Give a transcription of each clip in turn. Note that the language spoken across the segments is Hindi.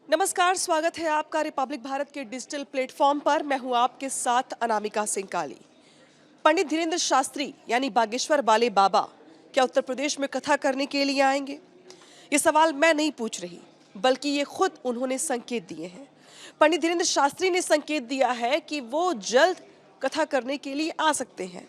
नमस्कार, स्वागत है आपका रिपब्लिक भारत के डिजिटल प्लेटफॉर्म पर। मैं हूं आपके साथ अनामिका सिंह काली। पंडित धीरेन्द्र शास्त्री यानी बागेश्वर वाले बाबा क्या उत्तर प्रदेश में कथा करने के लिए आएंगे? ये सवाल मैं नहीं पूछ रही, बल्कि ये खुद उन्होंने संकेत दिए हैं। पंडित धीरेन्द्र शास्त्री ने संकेत दिया है कि वो जल्द कथा करने के लिए आ सकते हैं।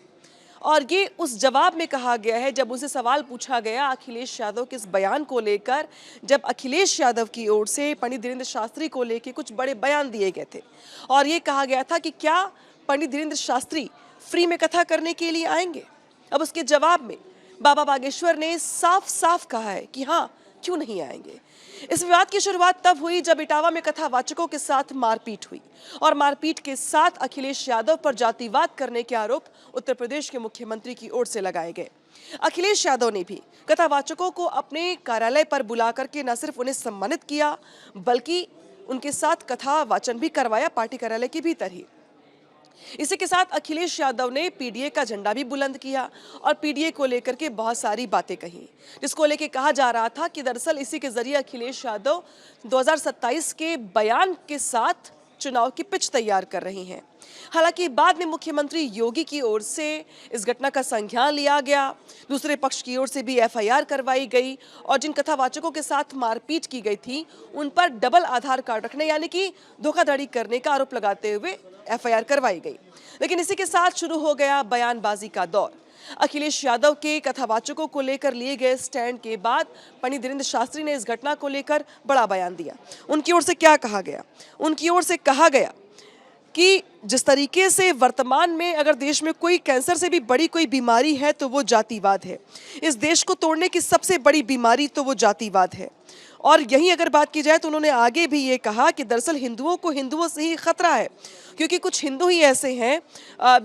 और ये उस जवाब में कहा गया है जब उनसे सवाल पूछा गया अखिलेश यादव के इस बयान को लेकर, जब अखिलेश यादव की ओर से पंडित धीरेन्द्र शास्त्री को लेकर कुछ बड़े बयान दिए गए थे और ये कहा गया था कि क्या पंडित धीरेन्द्र शास्त्री फ्री में कथा करने के लिए आएंगे। अब उसके जवाब में बाबा बागेश्वर ने साफ साफ कहा है कि हाँ, क्यों नहीं आएंगे। इस विवाद की शुरुआत तब हुई जब इटावा में कथावाचकों के साथ मारपीट हुई और मारपीट के साथ अखिलेश यादव पर जातिवाद करने के आरोप उत्तर प्रदेश के मुख्यमंत्री की ओर से लगाए गए। अखिलेश यादव ने भी कथावाचकों को अपने कार्यालय पर बुला करके न सिर्फ उन्हें सम्मानित किया, बल्कि उनके साथ कथा वाचन भी करवाया पार्टी कार्यालय के भीतर ही। इसी के साथ अखिलेश यादव ने पीडीए का झंडा भी बुलंद किया और पीडीए को लेकर के बहुत सारी बातें कही, जिसको लेकर कहा जा रहा था कि दरअसल इसी के जरिए अखिलेश यादव 2027 के बयान के साथ चुनाव की पिच तैयार कर रही हैं। हालांकि बाद में मुख्यमंत्री योगी की ओर से इस घटना का संज्ञान लिया गया, दूसरे पक्ष की ओर से भी एफआईआर करवाई गई और जिन कथावाचकों के साथ मारपीट की गई थी उन पर डबल आधार कार्ड रखने यानी कि धोखाधड़ी करने का आरोप लगाते हुए एफआईआर करवाई गई। लेकिन इसी के साथ शुरू हो गया बयानबाजी का दौर। अखिलेश यादव के कथावाचकों को लेकर लिए गए स्टैंड के बाद पंडित धीरेन्द्र शास्त्री ने इस घटना को लेकर बड़ा बयान दिया। उनकी ओर से क्या कहा गया? उनकी ओर से कहा गया कि जिस तरीके से वर्तमान में अगर देश में कोई कैंसर से भी बड़ी कोई बीमारी है तो वो जातिवाद है। इस देश को तोड़ने की सबसे बड़ी बीमारी तो वो जातिवाद है। और यही अगर बात की जाए तो उन्होंने आगे भी ये कहा कि दरअसल हिंदुओं को हिंदुओं से ही खतरा है, क्योंकि कुछ हिंदू ही ऐसे हैं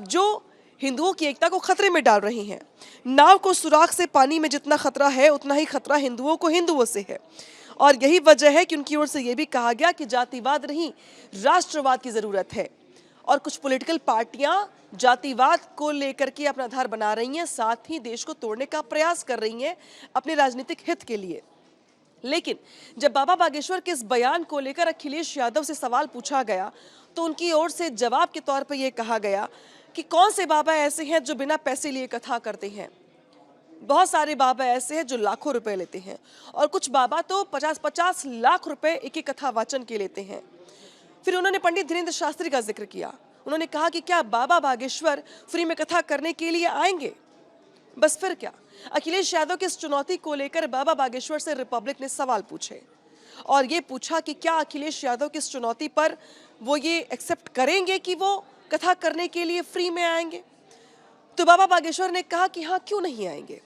जो हिंदुओं की एकता को खतरे में डाल रही हैं। नाव को सुराख से पानी में जितना खतरा है उतना ही खतरा हिंदुओं को हिंदुओं से है। और यही वजह है कि उनकी ओर से ये भी कहा गया कि जातिवाद नहीं, राष्ट्रवाद की जरूरत है। और कुछ पॉलिटिकल पार्टियां जातिवाद को लेकर के अपना आधार बना रही हैं, साथ ही देश को तोड़ने का प्रयास कर रही हैं अपने राजनीतिक हित के लिए। लेकिन जब बाबा बागेश्वर के इस बयान को लेकर अखिलेश यादव से सवाल पूछा गया तो उनकी ओर से जवाब के तौर पर यह कहा गया कि कौन से बाबा ऐसे हैं जो बिना पैसे लिए कथा करते हैं। बहुत सारे बाबा ऐसे हैं जो लाखों रुपए लेते हैं और कुछ बाबा तो 50-50 लाख रुपए एक एक कथा वाचन के लेते हैं। फिर उन्होंने पंडित धीरेन्द्र शास्त्री का जिक्र किया। उन्होंने कहा कि क्या बाबा बागेश्वर फ्री में कथा करने के लिए आएंगे? बस फिर क्या, अखिलेश यादव की इस चुनौती को लेकर बाबा बागेश्वर से रिपब्लिक ने सवाल पूछे और ये पूछा कि क्या अखिलेश यादव की इस चुनौती पर वो ये एक्सेप्ट करेंगे कि वो कथा करने के लिए फ्री में आएंगे। तो बाबा बागेश्वर ने कहा कि हाँ, क्यों नहीं आएंगे।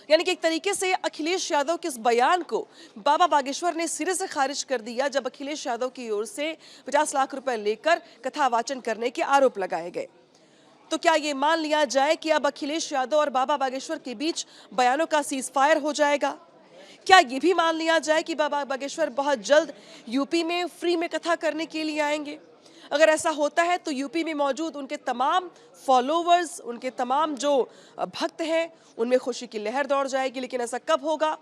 यानी कि एक तरीके से अखिलेश यादव के इस बयान को बाबा बागेश्वर ने सिरे से खारिज कर दिया जब अखिलेश यादव की ओर से 50 लाख रुपए लेकर कथा वाचन करने के आरोप लगाए गए। तो क्या ये मान लिया जाए कि अब अखिलेश यादव और बाबा बागेश्वर के बीच बयानों का सीज फायर हो जाएगा? क्या ये भी मान लिया जाए कि बाबा बागेश्वर बहुत जल्द यूपी में फ्री में कथा करने के लिए आएंगे? अगर ऐसा होता है तो यूपी में मौजूद उनके तमाम फॉलोवर्स, उनके तमाम जो भक्त हैं, उनमें खुशी की लहर दौड़ जाएगी। लेकिन ऐसा कब होगा,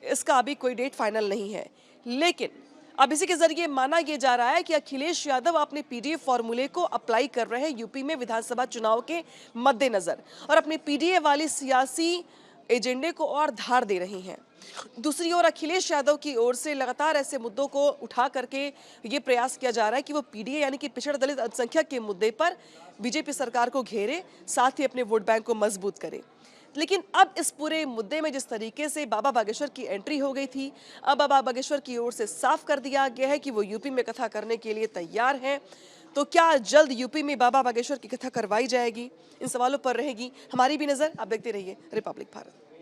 इसका अभी कोई डेट फाइनल नहीं है। लेकिन अब इसी के जरिए माना यह जा रहा है कि अखिलेश यादव अपने पीडीए फॉर्मूले को अप्लाई कर रहे हैं यूपी में विधानसभा चुनाव के मद्देनजर और अपने पीडीए वाली सियासी एजेंडे को और धार दे रही हैं। दूसरी ओर अखिलेश यादव की ओर से लगातार ऐसे मुद्दों को उठा करके ये प्रयास किया जा रहा है कि वो पीडीए यानी कि पिछड़ा दलित अल्पसंख्यक के मुद्दे पर बीजेपी सरकार को घेरे, साथ ही अपने वोट बैंक को मजबूत करे। लेकिन अब इस पूरे मुद्दे में जिस तरीके से बाबा बागेश्वर की एंट्री हो गई थी, अब बाबा बागेश्वर की ओर से साफ कर दिया गया है कि वो यूपी में कथा करने के लिए तैयार हैं। तो क्या जल्द यूपी में बाबा बागेश्वर की कथा करवाई जाएगी? इन सवालों पर रहेगी हमारी भी नजर। आप देखते रहिए रिपब्लिक भारत।